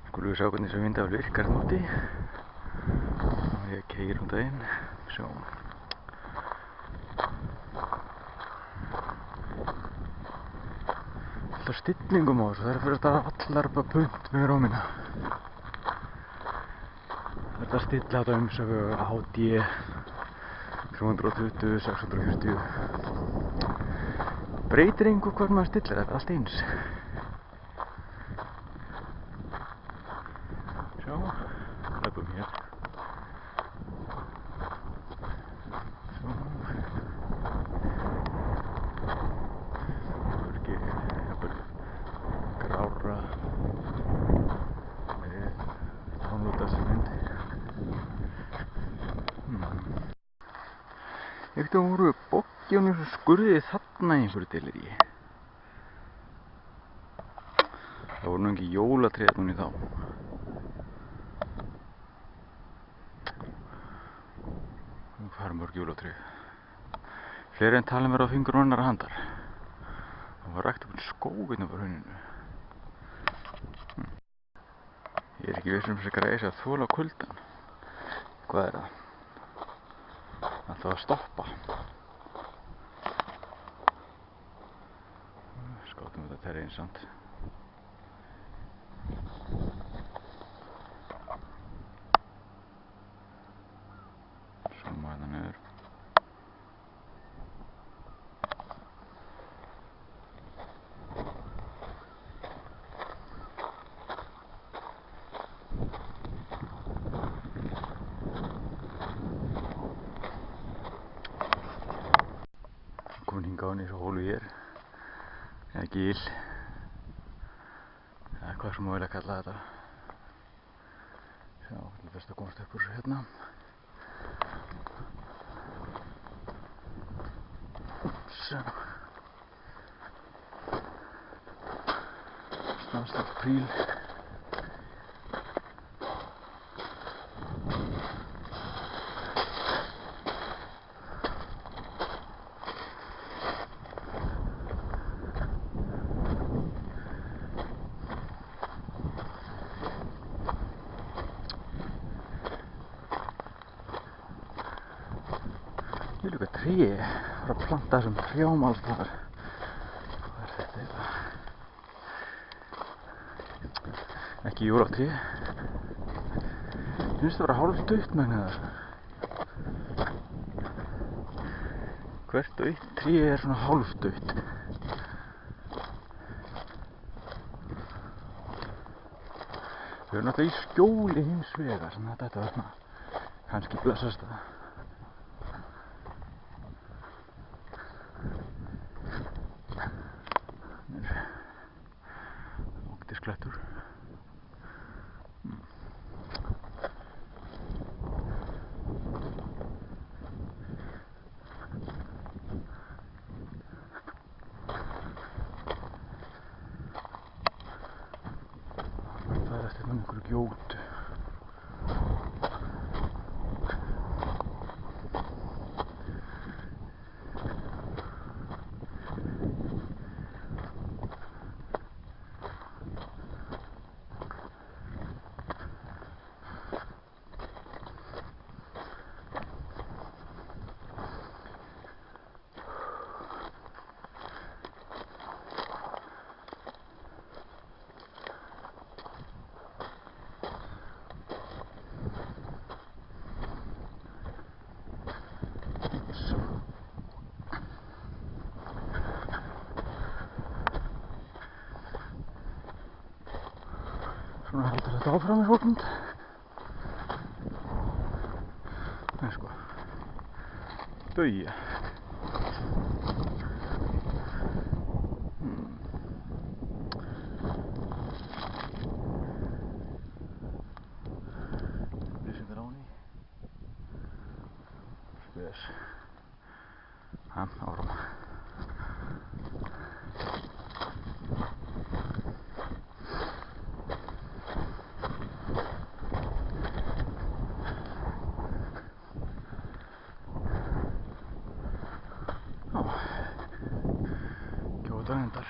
Skulum við sjá hvernig þessi vindafl virkar núti. Ég keyri daginn. Sjáum. Alltaf stillingum á þessu. Það fyrir þetta allar bara punt með rómina. Það er að stilla þetta umsöku HD 320, 640. Breytir engu hvað maður stillir, þetta er allt eins. Sjá, löpum hér. Sjá. Það er ekki grára með tónlútasmynd. Ekkert voru boggjónu sem skurðið þarna einhverju til í. Það voru nú ekki jólatré núna í þá. Hvað er mörg jólatré? Fleiri en talin verða á fingur annarra handar. Það var rækt upp skóg hérna fyrir hrauninu. Ég er ekki viss þessi græs að þola kuldann. Hvað er það? Það þarf að stoppa. Skátum þetta terrein samt. Svona hérna niður. Komin hingað á þessu hólu hér, eða gil, eða hvað sem má vilja kalla þetta. Sjá, það er best að komast upp úr þessu hérna. Sjá. Snarstætt príl. Ég vil líka tré, það að planta þessum trjám alls þar. Hvað er þetta eiginlega? Ekki jólatré. Ég finnst það vera hálfstutt með þessu. Hvert og eitt tré er svona hálfstutt. Þau eru náttúrulega í skjóli hins vegar, þannig að þetta var svona kannski blessast það. Klettur. Það er eftir einhverju gjótu. Svona heldur þetta áfram í hóknund. Nei sko, Bauja. Lýsingar á henni. Spes. Áfram. Gjóta endar.